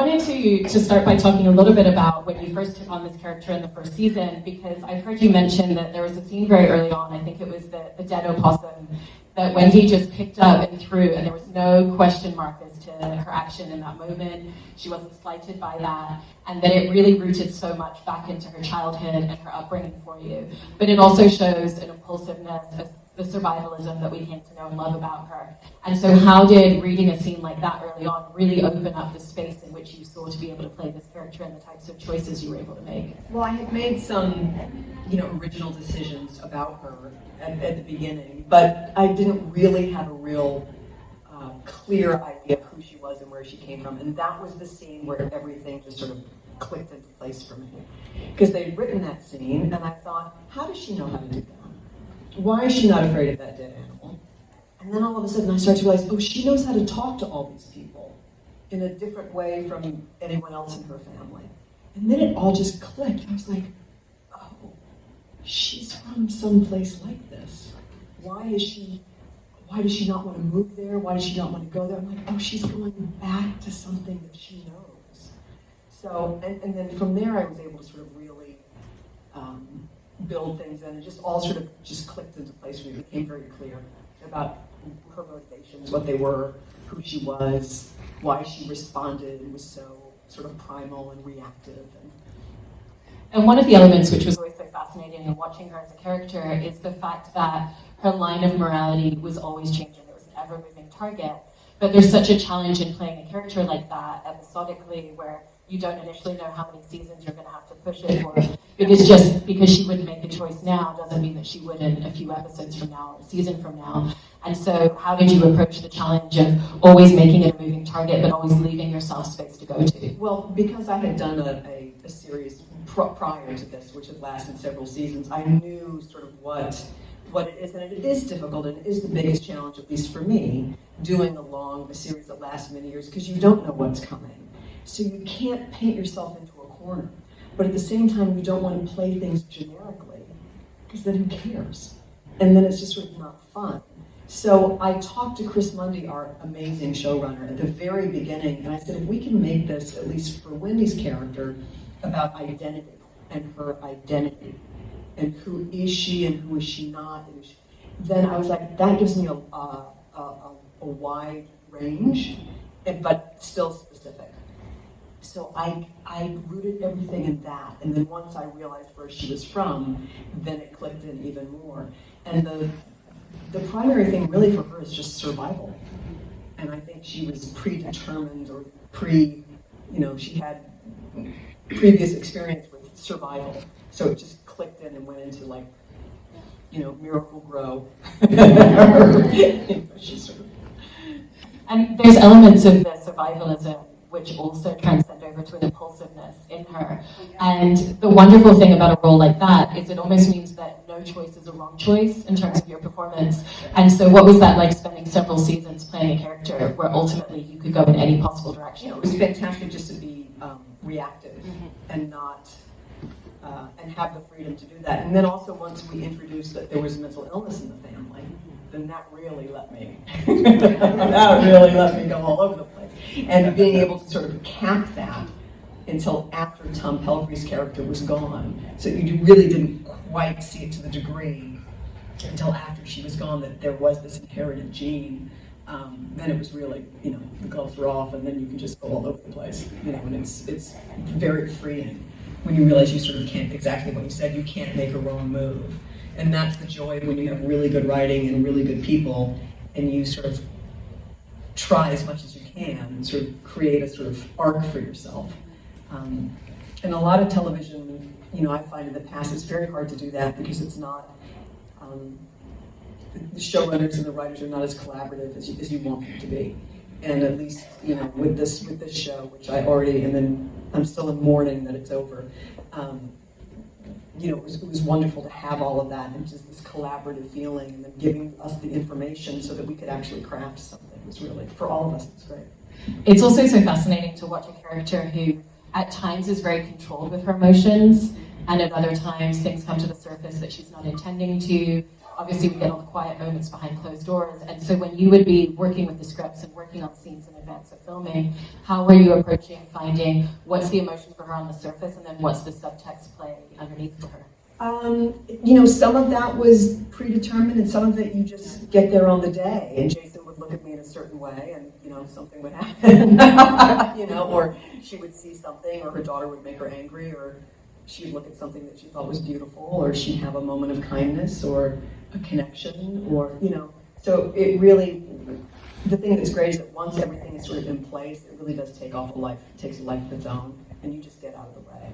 wanted to start by talking a little bit about when you first took on this character in the first season, because I've heard you mention that there was a scene very early on, I think it was the dead opossum, that Wendy just picked up and threw, and there was no question mark as to her action in that moment. She wasn't slighted by that, and that it really rooted so much back into her childhood and her upbringing for you. But it also shows an impulsiveness, the survivalism that we came to know and love about her. And so how did reading a scene like that early on really open up the space in which you saw to be able to play this character and the types of choices you were able to make? Well, I had made some, original decisions about her at the beginning, but I didn't really have a real clear idea of who she was and where she came from. And that was the scene where everything just sort of clicked into place for me. Because they'd written that scene, and I thought, how does she know how to do that? Why is she not afraid of that dead animal? And then all of a sudden I started to realize, oh, she knows how to talk to all these people in a different way from anyone else in her family. And then it all just clicked. I was like, oh, she's from someplace like this. Why does she not want to move there? Why does she not want to go there? I'm like, oh, she's going back to something that she knows. So, and then from there I was able to sort of really build things, and it just all sort of just clicked into place for me. It became very clear about her motivations, what they were, who she was, why she responded and was so sort of primal and reactive. And one of the elements which was always so fascinating in watching her as a character is the fact that her line of morality was always changing. It was an ever-moving target. But there's such a challenge in playing a character like that episodically, where you don't initially know how many seasons you're going to have to push it for. Because just because she wouldn't make a choice now doesn't mean that she wouldn't a few episodes from now or a season from now. And so how did you approach the challenge of always making it a moving target but always leaving yourself space to go to? Well, because I had done a series prior to this, which had lasted several seasons, I knew sort of what it is, and it is difficult, and it is the biggest challenge, at least for me, doing a series that lasts many years, because you don't know what's coming. So you can't paint yourself into a corner. But at the same time, you don't want to play things generically, because then who cares? And then it's just sort of not fun. So I talked to Chris Mundy, our amazing showrunner, at the very beginning, and I said, if we can make this, at least for Wendy's character, about identity and her identity, and who is she and who is she not, then I was like, that gives me a wide range, but still specific. So I rooted everything in that, and then once I realized where she was from, then it clicked in even more. And the primary thing really for her is just survival. And I think she was predetermined, or she had previous experience with survival. So it just clicked in and went into Miracle Grow. She's sort of... And there's elements of the survivalism which also transcend over to an impulsiveness in her. And the wonderful thing about a role like that is it almost means that no choice is a wrong choice in terms of your performance. And so what was that like, spending several seasons playing a character where ultimately you could go in any possible direction? It was fantastic just to be reactive and not... and have the freedom to do that. And then also once we introduced that there was mental illness in the family, then that really let me go all over the place. And being able to sort of cap that until after Tom Pelphrey's character was gone. So you really didn't quite see it to the degree until after she was gone that there was this inherited gene. Then it was really, the gloves were off, and then you can just go all over the place. And it's very freeing when you realize you sort of can't, exactly what you said, you can't make a wrong move. And that's the joy when you have really good writing and really good people, and you sort of try as much as you can and sort of create a sort of arc for yourself. And a lot of television, I find in the past, it's very hard to do that because it's not, the showrunners and the writers are not as collaborative as you want them to be. And at least, with this show, which I already, and then I'm still in mourning that it's over, it was wonderful to have all of that and just this collaborative feeling, and then giving us the information so that we could actually craft something. It was really, for all of us, it's great. It's also so fascinating to watch a character who at times is very controlled with her emotions, and at other times things come to the surface that she's not intending to, obviously we get all the quiet moments behind closed doors. And so when you would be working with the scripts and working on scenes in advance of filming, how were you approaching finding what's the emotion for her on the surface and then what's the subtext play underneath for her? Some of that was predetermined and some of it you just get there on the day. And Jason would look at me in a certain way and, something would happen, or she would see something or her daughter would make her angry or she'd look at something that she thought was beautiful or she'd have a moment of kindness or a connection or, So it really, the thing that's great is that once everything is sort of in place, it really does take off a life, it takes a life of its own and you just get out of the way.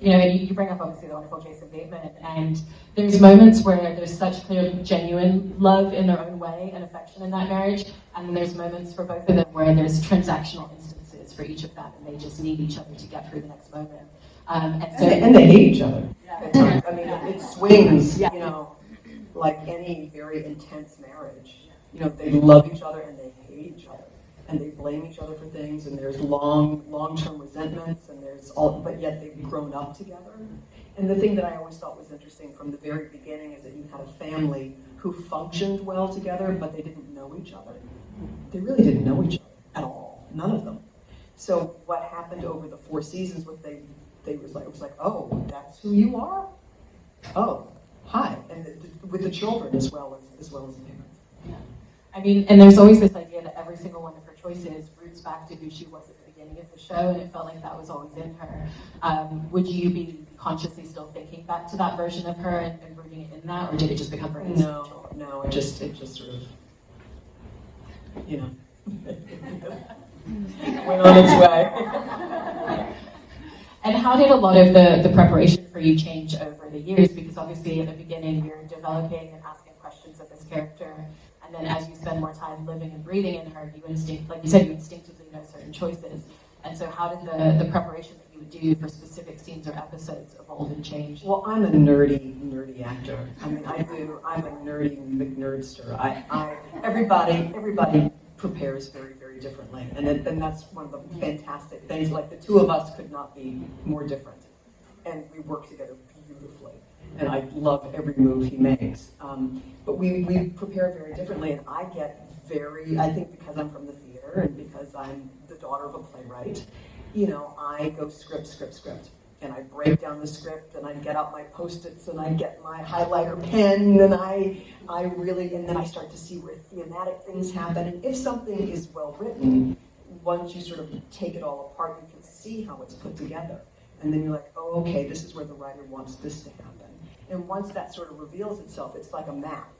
And you bring up obviously the wonderful Jason Bateman, and there's moments where there's such clear, genuine love in their own way and affection in that marriage, and then there's moments for both of them where there's transactional instances for each of them, and they just need each other to get through the next moment. And they hate each other at times. I mean, it swings, like any very intense marriage. They love each other and they hate each other. And they blame each other for things, and there's long-term resentments, and but yet they've grown up together. And the thing that I always thought was interesting from the very beginning is that you had a family who functioned well together, but they didn't know each other. They really didn't know each other at all, none of them. So what happened over the 4 seasons was it was like, oh, that's who you are? Oh, hi. And with the children as well as the parents. I mean, and there's always this idea that every single one of her choices roots back to who she was at the beginning of the show, and it felt like that was always in her. Would you be consciously still thinking back to that version of her and rooting it in that, or did it just become very instinctual? No, it just sort of, went on its way. And how did a lot of the preparation for you change over the years? Because obviously at the beginning you're developing and asking questions of this character, and then as you spend more time living and breathing in her, you instinctively know certain choices. And so how did the preparation that you would do for specific scenes or episodes evolve and change? Well, I'm a nerdy actor. I mean, I'm a nerdy McNerdster. Everybody prepares very, very differently. And that's one of the fantastic things. Like, the two of us could not be more different. And we work together beautifully. And I love every move he makes. But we prepare very differently, and I think because I'm from the theater and because I'm the daughter of a playwright, I go script. And I break down the script, and I get out my Post-its, and I get my highlighter pen, and and then I start to see where thematic things happen. And if something is well written, once you sort of take it all apart, you can see how it's put together. And then you're like, oh, okay, this is where the writer wants this to happen. And once that sort of reveals itself, it's like a map.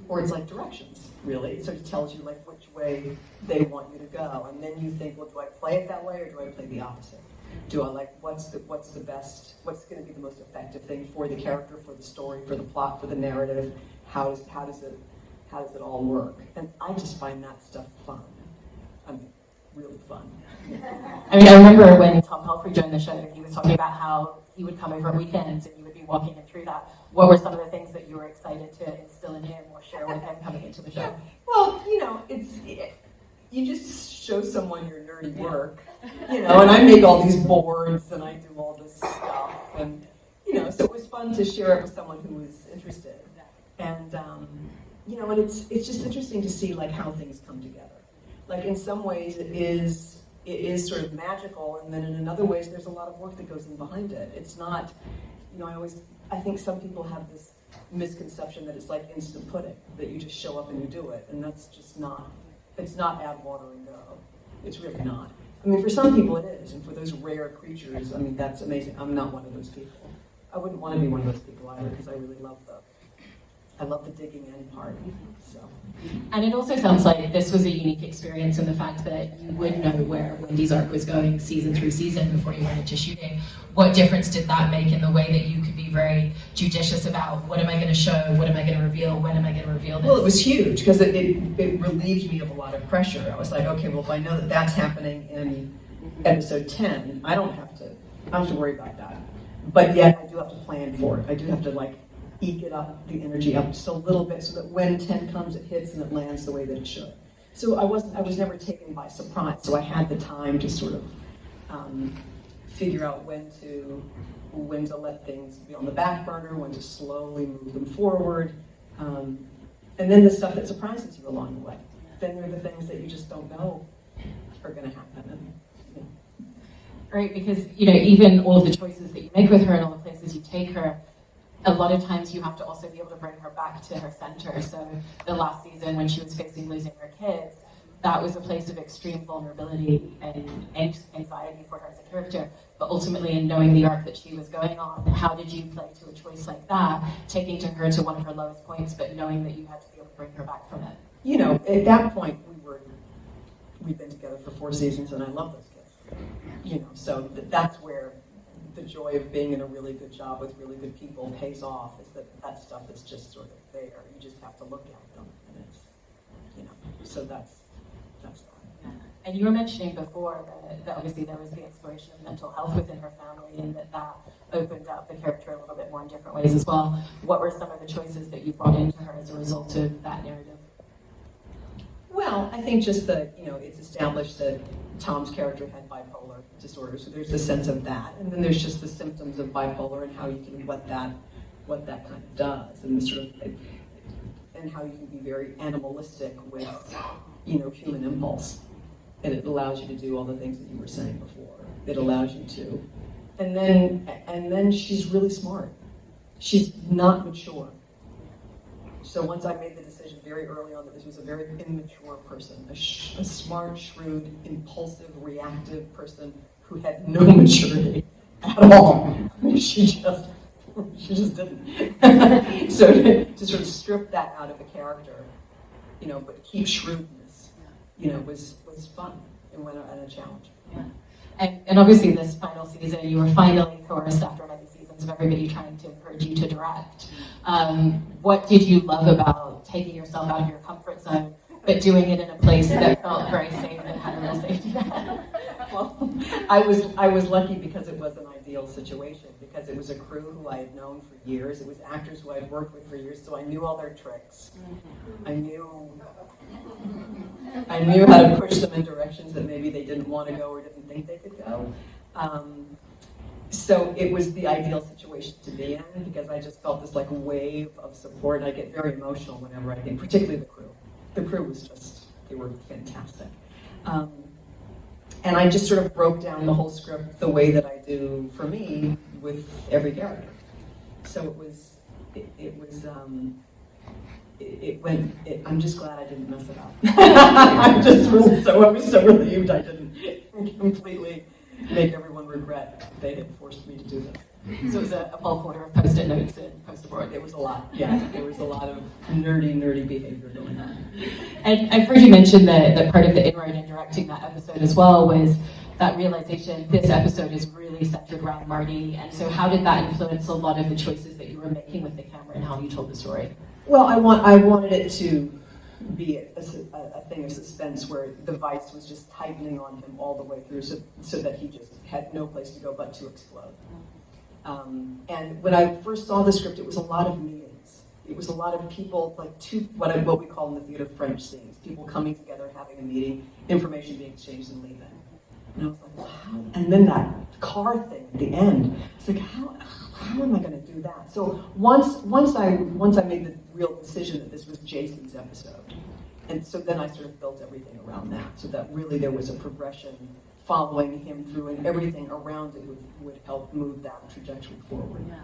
Or it's like directions, really. So it tells you like which way they want you to go. And then you think, well, do I play it that way or do I play the opposite? Do I what's the best, what's going to be the most effective thing for the character, for the story, for the plot, for the narrative? How does it all work? And I just find that stuff fun. I mean, really fun. I mean, I remember when Tom Pelfrey joined the show, he was talking about how he would come over on weekends and you would be walking him through that. What were some of the things that you were excited to instill in him or share with him coming into the show? Well, you just show someone your nerdy work, and I make all these boards and I do all this stuff, and so it was fun to share it with someone who was interested, and and it's just interesting to see like how things come together. Like in some ways it is sort of magical, and then in other ways there's a lot of work that goes in behind it. It's not, I think some people have this misconception that it's like instant pudding, that you just show up and you do it, and that's just not. It's not add water and go. It's really not. I mean, for some people it is, and for those rare creatures, I mean, that's amazing. I'm not one of those people. I wouldn't want to be one of those people either, because I really love the digging in part. So. And it also sounds like this was a unique experience in the fact that you would know where Wendy's arc was going season through season before you went into shooting. What difference did that make in the way that you could be very judicious about what am I going to show, what am I going to reveal, when am I going to reveal this? Well, it was huge because it relieved me of a lot of pressure. I was like, okay, well, if I know that that's happening in episode 10, I don't have to worry about that. But yet I do have to plan for it. I do have to eke it up, the energy up just a little bit so that when 10 comes, it hits and it lands the way that it should. So I was never taken by surprise, so I had the time to sort of figure out when to let things be on the back burner, when to slowly move them forward, and then the stuff that surprises you along the way. Then there are the things that you just don't know are going to happen. And, you know. Right, because even all of the choices that you make with her and all the places you take her, a lot of times you have to also be able to bring her back to her center. So the last season when she was facing losing her kids, that was a place of extreme vulnerability and anxiety for her as a character. But ultimately, in knowing the arc that she was going on, how did you play to a choice like that, taking to her to one of her lowest points, but knowing that you had to be able to bring her back from it? At that point, we'd been together for 4 seasons, and I love those kids. So that's where the joy of being in a really good job with really good people pays off, is that stuff is just sort of there. You just have to look at them, and it's, so that's that. Yeah. And you were mentioning before that obviously there was the exploration of mental health within her family, and that opened up the character a little bit more in different ways as well. What were some of the choices that you brought into her as a result of that narrative? Well, I think just that, it's established that Tom's character had bipolar disorder, so there's a sense of that, and then there's just the symptoms of bipolar and how you can what that kind of does, and the sort of, and how you can be very animalistic with human impulse, and it allows you to do all the things that you were saying before. It allows you to, and then she's really smart. She's not mature. So once I made the decision very early on that this was a very immature person, a smart, shrewd, impulsive, reactive person who had no maturity at all. I mean, she just didn't. So to sort of strip that out of a character, but keep shrewdness, was fun and a challenge. Yeah. And obviously this final season, you were finally coerced after many seasons of everybody trying to encourage you to direct. What did you love about taking yourself out of your comfort zone, but doing it in a place that felt very safe and had a real safety net? Well, I was lucky because it was an ideal situation, because it was a crew who I had known for years. It was actors who I'd worked with for years, so I knew all their tricks. I knew how to push them in directions that maybe they didn't want to go or didn't think they could go. So it was the ideal situation to be in, because I just felt this wave of support, and I get very emotional whenever I think, particularly the crew. The crew was they were fantastic. And I just sort of broke down the whole script the way that I do for me with every character. So I'm just glad I didn't mess it up. I was so relieved I didn't completely make everyone regret they had forced me to do this. So it was a bulk order of post-it notes and post-it. It was a lot, yeah. There was a lot of nerdy behavior going on. And I've heard you mention that part of the inroad in directing that episode as well was that realization this episode is really centered around Marty. And so how did that influence a lot of the choices that you were making with the camera and how you told the story? Well, I wanted it to be a thing of suspense where the vice was just tightening on him all the way through, so that he just had no place to go but to explode. And when I first saw the script, it was a lot of meetings. It was a lot of people, what we call in the theater French scenes, people coming together, having a meeting, information being exchanged and leaving. And I was like, wow. And then that car thing at the end, it's like, how am I going to do that? So once I made the real decision that this was Jason's episode, and so then I sort of built everything around that, so that really there was a progression following him through, and everything around it would help move that trajectory forward. Yeah.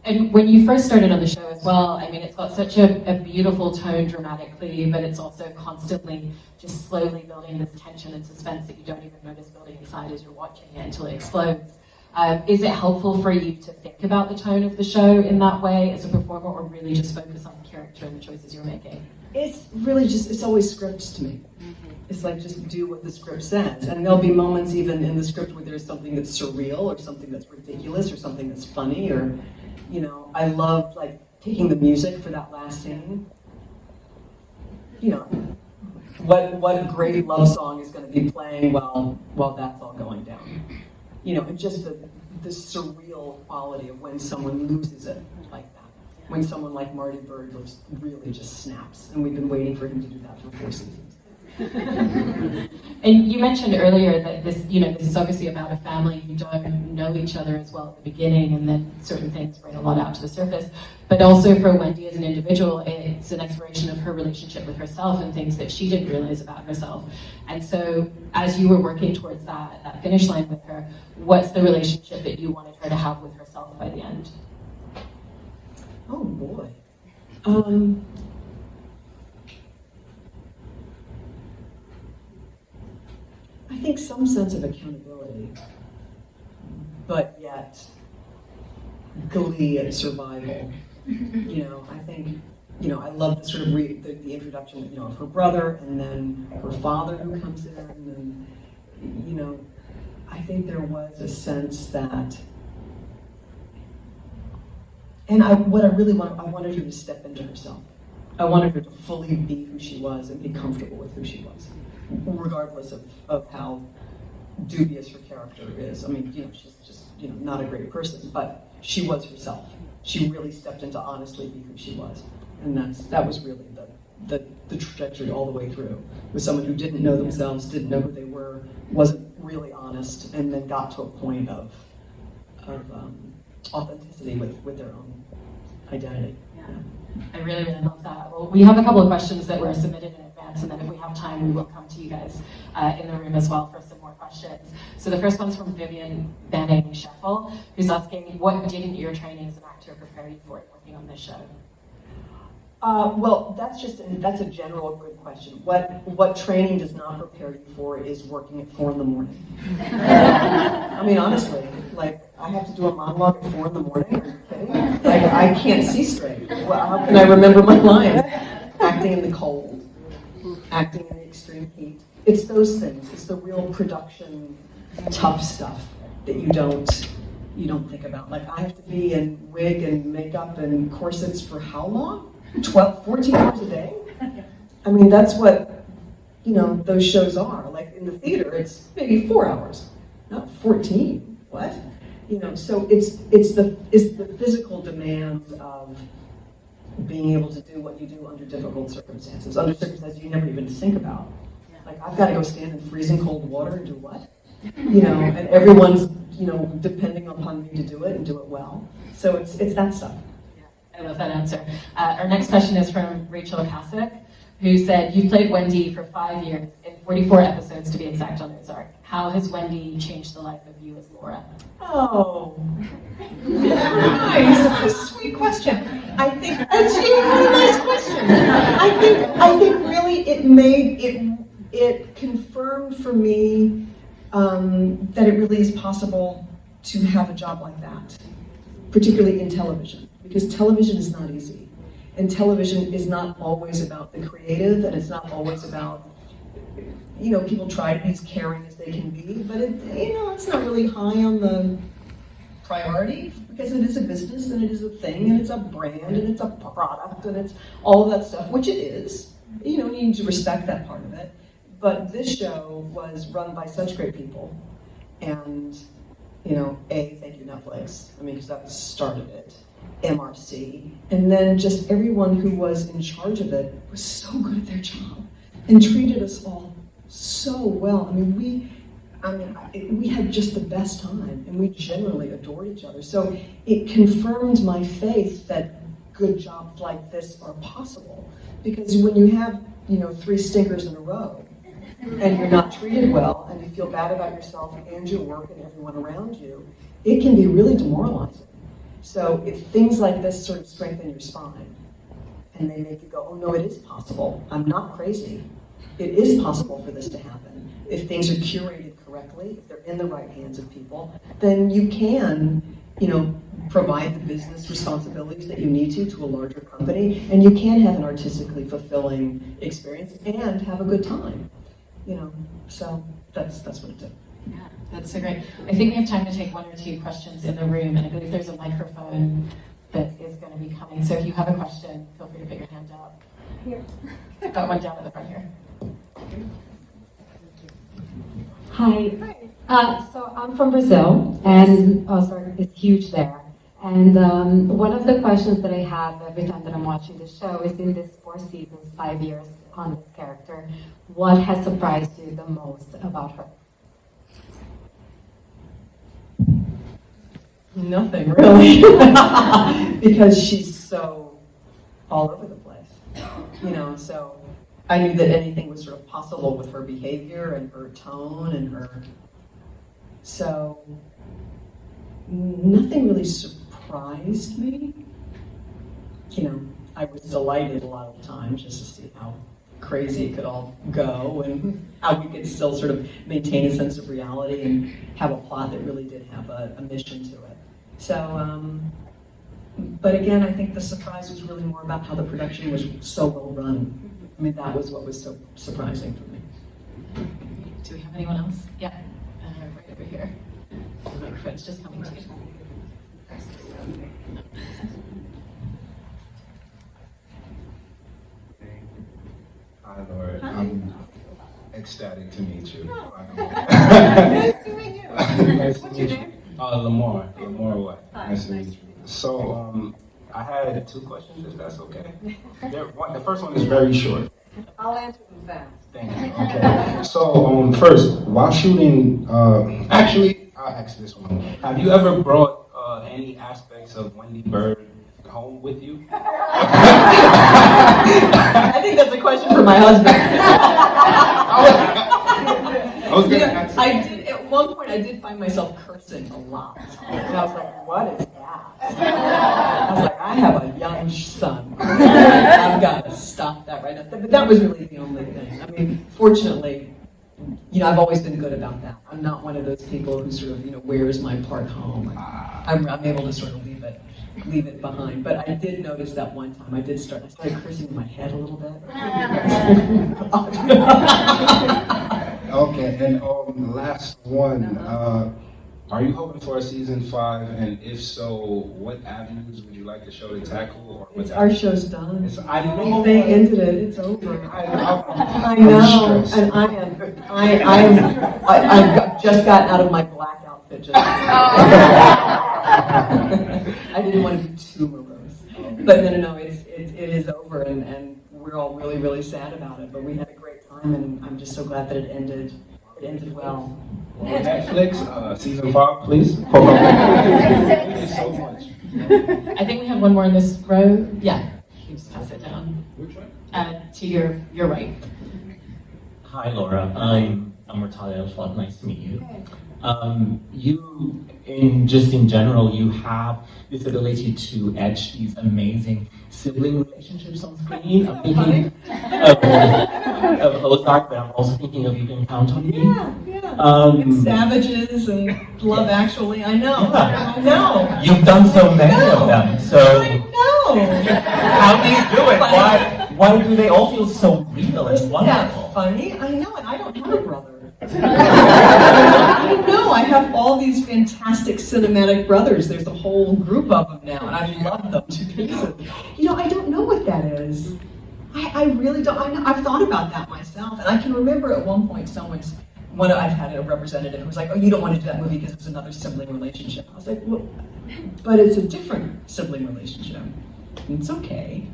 And when you first started on the show as well, I mean, it's got such a beautiful tone dramatically, but it's also constantly just slowly building this tension and suspense that you don't even notice building inside as you're watching it until it explodes. Is it helpful for you to think about the tone of the show in that way as a performer, or really just focus on the character and the choices you're making? It's really it's always scripts to me. It's like, just do what the script says. And there'll be moments even in the script where there's something that's surreal, or something that's ridiculous, or something that's funny, or, I loved taking the music for that last scene. What great love song is going to be playing while that's all going down. And just the surreal quality of when someone loses it like that. When someone like Marty Bird really just snaps. And we've been waiting for him to do that for 4 seasons. And you mentioned earlier that this is obviously about a family who don't know each other as well at the beginning, and then certain things bring a lot out to the surface. But also for Wendy as an individual, it's an exploration of her relationship with herself and things that she didn't realize about herself. And so as you were working towards that finish line with her, what's the relationship that you wanted her to have with herself by the end? Oh boy. I think some sense of accountability, but yet glee at survival. I think, I love the sort of the introduction, of her brother and then her father who comes in, and, I think there was a sense that, and I wanted her to step into herself. I wanted her to fully be who she was and be comfortable with who she was, regardless of how dubious her character is. I mean, she's just, not a great person, but she was herself. She really stepped into honestly be who she was. And that was really the trajectory all the way through, with someone who didn't know themselves, didn't know who they were, wasn't really honest, and then got to a point of authenticity with their own identity. Yeah. I really, really love that. Well, we have a couple of questions that were submitted in advance, and then if we have time, we will come to you guys in the room as well for some more questions. So the first one's from Vivian Banning Sheffel, who's asking, what didn't your training as an actor prepare you for working on this show? Well, that's a general good question. What training does not prepare you for is working at 4 a.m. I mean, honestly, I have to do a monologue at 4 a.m. Are you kidding? I can't see straight. Well, how can I remember my lines? Acting in the cold, acting in the extreme heat. It's those things. It's the real production, tough stuff that you don't think about. I have to be in wig and makeup and corsets for how long? 14 hours a day? I mean, that's what, those shows are. In the theater, it's maybe 4 hours, not 14. What? So it's the physical demands of being able to do what you do under difficult circumstances you never even think about. I've got to go stand in freezing cold water and do what? And everyone's, depending upon me to do it and do it well. So it's that stuff. I love that answer. Our next question is from Rachel Kasich, who said, you've played Wendy for 5 years, in 44 episodes to be exact, on Ozark. How has Wendy changed the life of you as Laura? Oh, nice, sweet question. I think that's a really nice question. I think really it confirmed for me that it really is possible to have a job like that, particularly in television. Because television is not easy. And television is not always about the creative, and it's not always about, people try to be as caring as they can be, but it's not really high on the priority, because it is a business, and it is a thing, and it's a brand, and it's a product, and it's all of that stuff, which it is. You need to respect that part of it. But this show was run by such great people, and, thank you, Netflix. I mean, because that started it. MRC, and then just everyone who was in charge of it was so good at their job and treated us all so well. I mean, we had just the best time, and we generally adored each other. So it confirmed my faith that good jobs like this are possible, because when you have 3 stinkers in a row and you're not treated well and you feel bad about yourself and your work and everyone around you, it can be really demoralizing. So if things like this sort of strengthen your spine, and they make you go, oh no, it is possible. I'm not crazy. It is possible for this to happen. If things are curated correctly, if they're in the right hands of people, then you can, provide the business responsibilities that you need to a larger company, and you can have an artistically fulfilling experience and have a good time. So that's what it did. Yeah, that's so great. I think we have time to take 1 or 2 questions in the room, and I believe there's a microphone that is going to be coming. So if you have a question, feel free to put your hand up. Here. I've got one down at the front here. Hi. So I'm from Brazil, and Ozark is huge there. And one of the questions that I have every time that I'm watching the show is, in this 4 seasons, 5 years on this character, what has surprised you the most about her? Nothing really, because she's so all over the place, so I knew that anything was sort of possible with her behavior and her tone and so nothing really surprised me. I was delighted a lot of times just to see how crazy it could all go and how we could still sort of maintain a sense of reality and have a plot that really did have a mission to it. So, but again, I think the surprise was really more about how the production was so well run. I mean, that was what was so surprising for me. Do we have anyone else? Yeah, right over here. The microphone's just coming to you. Hi, Laura. I'm ecstatic to meet you. Nice to meet you. Nice to meet you. Lamar. Lamar what? Nice to meet you. So, I had 2 questions, if that's okay. The first one is very short. I'll answer them fast. Thank you. Okay. So, first, while shooting, actually, I'll ask this one. Have you ever brought any aspects of Wendy Bird home with you? I think that's a question for my husband. I was gonna ask. I did, at one point, I did find myself cursing a lot. And I was like, what is that? I was like, I have a young son. I've got to stop that right now. But that was really the only thing. I mean, fortunately, I've always been good about that. I'm not one of those people who sort of, where's my part home? I'm able to sort of leave it behind. But I did notice that one time I started cursing in my head a little bit. Okay, and last one. Are you hoping for a season 5? And if so, what avenues would you like the show to tackle? Or Our show's done. I know They ended it. It's over. I I'm know, stressed. and I've just gotten out of my black outfit. I didn't want to be too morose, but no, it is over, and we're all really, really sad about it. But we had a great time, and I'm just so glad that it ended. It ended well. Netflix, season 5, please. Thank you so much. I think we have one more in this row. Yeah, you just pass it down. Which one? To your right. Hi, Laura. I'm Mortalia Al-Fat. Nice to meet you. In general, you have this ability to etch these amazing sibling relationships on screen. I'm thinking of Ozark, but I'm also thinking of You Can Count on Me. And Savages and Love Actually. I know. Yeah. I know. You've done so many of them, so I know. how do you do it? Why do they all feel so real and Isn't wonderful? that funny? I know, and I don't have a brother. I know, I have all these fantastic cinematic brothers. There's a whole group of them now, and I love them to pieces. I don't know what that is. I really don't. I've thought about that myself, and I can remember at one point I've had a representative who was like, oh, you don't want to do that movie because it's another sibling relationship. I was like, well, but it's a different sibling relationship. It's okay.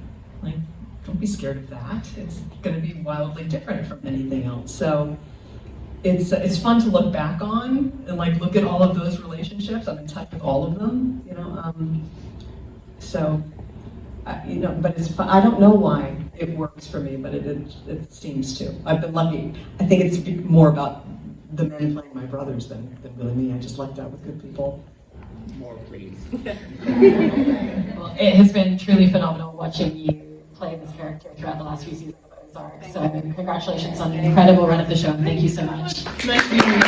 Don't be scared of that. It's going to be wildly different from anything else. So it's fun to look back on and look at all of those relationships. I'm in touch with all of them, but it's fun. I don't know why it works for me, but it seems to. I've been lucky. I think it's more about the men playing my brothers than really me. I just lucked out with good people. More, please. Well, it has been truly phenomenal watching you play this character throughout the last few seasons of Ozark. So congratulations on an incredible run of the show, and thank you so much. Nice meeting you.